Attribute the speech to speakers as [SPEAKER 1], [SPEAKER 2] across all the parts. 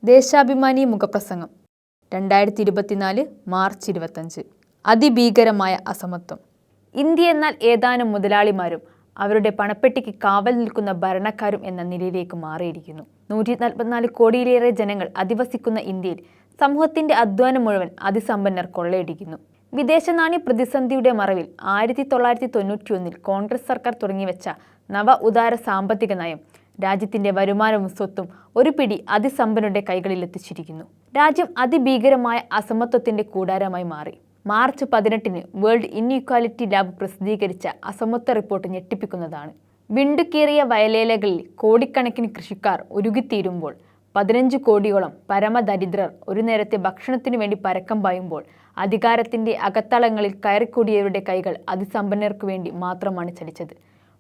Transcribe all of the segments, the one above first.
[SPEAKER 1] ദേശാഭിമാനി മുഖപ്രസംഗം 2024 മാർച്ച് 25. അതിഭീകരമായ അസമത്വം. ഇന്ത്യ എന്നാൽ ഏതാനും മുതലാളിമാരും അവരുടെ പണപ്പെട്ടിക്ക് കാവൽ നിൽക്കുന്ന ഭരണക്കാരും എന്ന നിലയിലേക്ക് മാറിയിരിക്കുന്നു. 144 കോടിയിലേറെ ജനങ്ങൾ അധിവസിക്കുന്ന ഇന്ത്യയിൽ സമൂഹത്തിന്റെ അധ്വാനം മുഴുവൻ അതിസമ്പന്നർ കൊള്ളയടിക്കുന്നു. വിദേശ നാണ്യ പ്രതിസന്ധിയുടെ മറവിൽ 1991 കോൺഗ്രസ് സർക്കാർ തുടങ്ങിവെച്ച നവ ഉദാര സാമ്പത്തിക നയം രാജ്യത്തിന്റെ വരുമാനവും സ്വത്തും ഒരു പിടി അതിസമ്പന്നരുടെ കൈകളിലെത്തിച്ചിരിക്കുന്നു. രാജ്യം അതിഭീകരമായ അസമത്വത്തിന്റെ കൂടാരമായി മാറി. മാർച്ച് 18 വേൾഡ് ഇൻഇക്വാലിറ്റി ലാബ് പ്രസിദ്ധീകരിച്ച അസമത്വ റിപ്പോർട്ട് ഞെട്ടിപ്പിക്കുന്നതാണ്. വിണ്ടുകീറിയ വയലേലകളിൽ കോടിക്കണക്കിന് കൃഷിക്കാർ ഉരുകിത്തീരുമ്പോൾ 15 കോടിയോളം പരമദരിദ്രർ ഒരു നേരത്തെ ഭക്ഷണത്തിനു വേണ്ടി പരക്കം പായുമ്പോൾ അധികാരത്തിന്റെ അകത്തളങ്ങളിൽ കയറിക്കൂടിയവരുടെ കൈകൾ അതിസമ്പന്നർക്കു വേണ്ടി മാത്രമാണ് ചലിച്ചത്.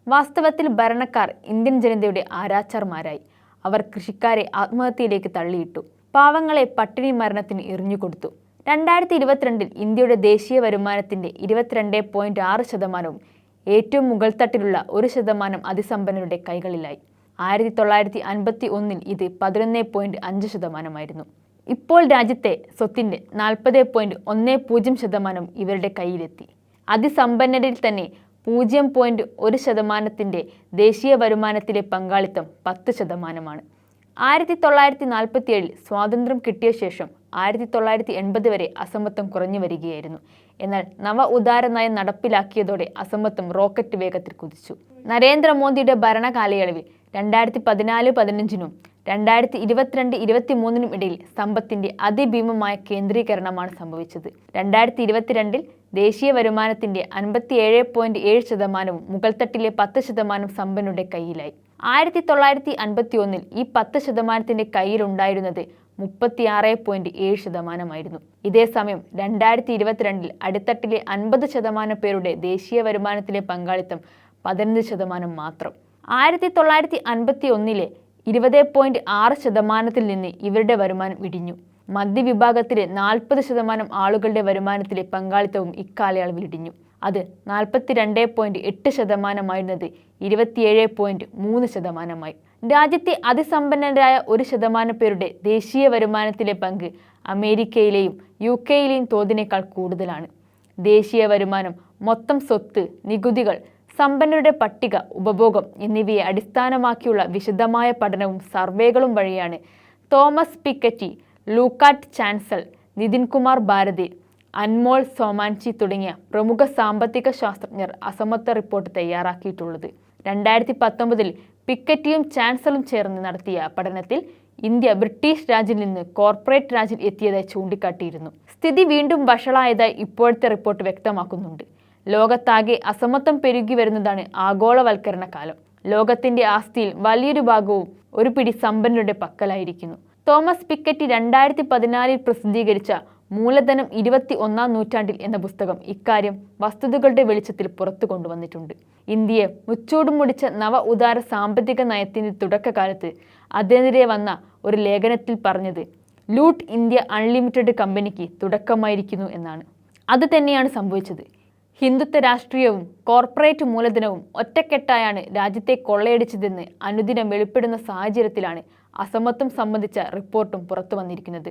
[SPEAKER 1] വാസ്തവത്തിൽ ഭരണക്കാർ ഇന്ത്യൻ ജനതയുടെ ആരാച്ചാർമാരായി. അവർ കൃഷിക്കാരെ ആത്മഹത്യയിലേക്ക് തള്ളിയിട്ടു. പാവങ്ങളെ പട്ടിണി മരണത്തിന് എറിഞ്ഞുകൊടുത്തു. 2022 ഇന്ത്യയുടെ ദേശീയ വരുമാനത്തിന്റെ 22.6%, ഏറ്റവും മുകൾത്തട്ടിലുള്ള 1% അതിസമ്പന്നരുടെ കൈകളിലായി. 1951 ഇത് 11.5%. ഇപ്പോൾ രാജ്യത്തെ സ്വത്തിന്റെ 40.10% ഇവരുടെ കയ്യിലെത്തി. അതിസമ്പന്നരിൽ തന്നെ 0.1% ദേശീയ വരുമാനത്തിലെ പങ്കാളിത്തം 10%. 1947 സ്വാതന്ത്ര്യം കിട്ടിയ ശേഷം 1980 വരെ അസമത്വം കുറഞ്ഞു വരികയായിരുന്നു. എന്നാൽ നവ ഉദാര നയം നടപ്പിലാക്കിയതോടെ അസമത്വം റോക്കറ്റ് വേഗത്തിൽ കുതിച്ചു. നരേന്ദ്രമോദിയുടെ ഭരണകാലയളവിൽ 2014-15 2022-23 ഇടയിൽ സമ്പത്തിന്റെ അതിഭീമമായ കേന്ദ്രീകരണമാണ് സംഭവിച്ചത്. 2022 ദേശീയ വരുമാനത്തിന്റെ 57.7% മുകൾത്തട്ടിലെ 10% സമ്പന്നരുടെ കയ്യിലായി. 1951 ഈ 10% കയ്യിലുണ്ടായിരുന്നത് 36.7%. ഇതേസമയം 2022 അടിത്തട്ടിലെ 50% പേരുടെ ദേശീയ വരുമാനത്തിലെ പങ്കാളിത്തം 15% മാത്രം. 1951 20.6% നിന്ന് ഇവരുടെ വരുമാനം ഇടിഞ്ഞു. മധ്യവിഭാഗത്തിലെ 40% ആളുകളുടെ വരുമാനത്തിലെ പങ്കാളിത്തവും ഇക്കാലയളവിൽ ഇടിഞ്ഞു. അത് 42.8% 27.3%. രാജ്യത്തെ അതിസമ്പന്നരായ 1% പേരുടെ ദേശീയ വരുമാനത്തിലെ പങ്ക് അമേരിക്കയിലെയും UK-യിലെയും തോതിനേക്കാൾ കൂടുതലാണ്. ദേശീയ വരുമാനം, മൊത്തം സ്വത്ത്, നികുതികൾ, സമ്പന്നരുടെ പട്ടിക, ഉപഭോഗം എന്നിവയെ അടിസ്ഥാനമാക്കിയുള്ള വിശദമായ പഠനവും സർവേകളും വഴിയാണ് Thomas Piketty, Lucas Chancel, Nitin Kumar Bharti, Anmol Somanchi തുടങ്ങിയ പ്രമുഖ സാമ്പത്തിക ശാസ്ത്രജ്ഞർ അസമത്വ റിപ്പോർട്ട് തയ്യാറാക്കിയിട്ടുള്ളത്. 2019 പിക്കറ്റിയും ചാൻസലും ചേർന്ന് നടത്തിയ പഠനത്തിൽ ഇന്ത്യ ബ്രിട്ടീഷ് രാജിൽ നിന്ന് കോർപ്പറേറ്റ് രാജിൽ എത്തിയതായി ചൂണ്ടിക്കാട്ടിയിരുന്നു. സ്ഥിതി വീണ്ടും വഷളായതായി ഇപ്പോഴത്തെ റിപ്പോർട്ട് വ്യക്തമാക്കുന്നുണ്ട്. ലോകത്താകെ അസമത്വം പെരുകി വരുന്നതാണ് ആഗോളവൽക്കരണ കാലം. ലോകത്തിന്റെ ആസ്തിയിൽ വലിയൊരു ഭാഗവും ഒരു പിടി സമ്പന്നരുടെ പക്കലായിരിക്കുന്നു. തോമസ് പിക്കറ്റി 2014 പ്രസിദ്ധീകരിച്ച മൂലധനം 21-ാം നൂറ്റാണ്ടിൽ എന്ന പുസ്തകം ഇക്കാര്യം വസ്തുതകളുടെ വെളിച്ചത്തിൽ പുറത്തു കൊണ്ടുവന്നിട്ടുണ്ട്. ഇന്ത്യയെ മുച്ചൂടും മുടിച്ച നവ ഉദാര സാമ്പത്തിക നയത്തിന്റെ തുടക്കകാലത്ത് അതിനെതിരെ വന്ന ഒരു ലേഖനത്തിൽ പറഞ്ഞത് ലൂട്ട് ഇന്ത്യ അൺലിമിറ്റഡ് കമ്പനിക്ക് തുടക്കമായിരിക്കുന്നു എന്നാണ്. അത് തന്നെയാണ് സംഭവിച്ചത്. ഹിന്ദുത്വ രാഷ്ട്രീയവും കോർപ്പറേറ്റ് മൂലധനവും ഒറ്റക്കെട്ടായാണ് രാജ്യത്തെ കൊള്ളയടിച്ചതെന്ന് അനുദിനം വെളിപ്പെടുന്ന സാഹചര്യത്തിലാണ് അസമത്വം സംബന്ധിച്ച റിപ്പോർട്ടും പുറത്തു വന്നിരിക്കുന്നത്.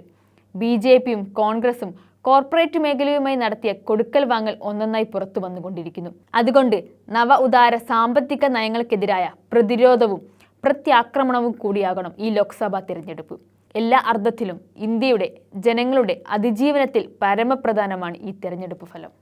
[SPEAKER 1] BJPയും കോൺഗ്രസും കോർപ്പറേറ്റ് മേഖലയുമായി നടത്തിയ കൊടുക്കൽ വാങ്ങൽ ഒന്നൊന്നായി പുറത്തു വന്നുകൊണ്ടിരിക്കുന്നു. അതുകൊണ്ട് നവ ഉദാര സാമ്പത്തിക നയങ്ങൾക്കെതിരായ പ്രതിരോധവും പ്രത്യാക്രമണവും കൂടിയാകണം ഈ ലോക്സഭാ തിരഞ്ഞെടുപ്പ്. എല്ലാ അർത്ഥത്തിലും ഇന്ത്യയുടെ ജനങ്ങളുടെ അതിജീവനത്തിൽ പരമപ്രധാനമാണ് ഈ തിരഞ്ഞെടുപ്പ് ഫലം.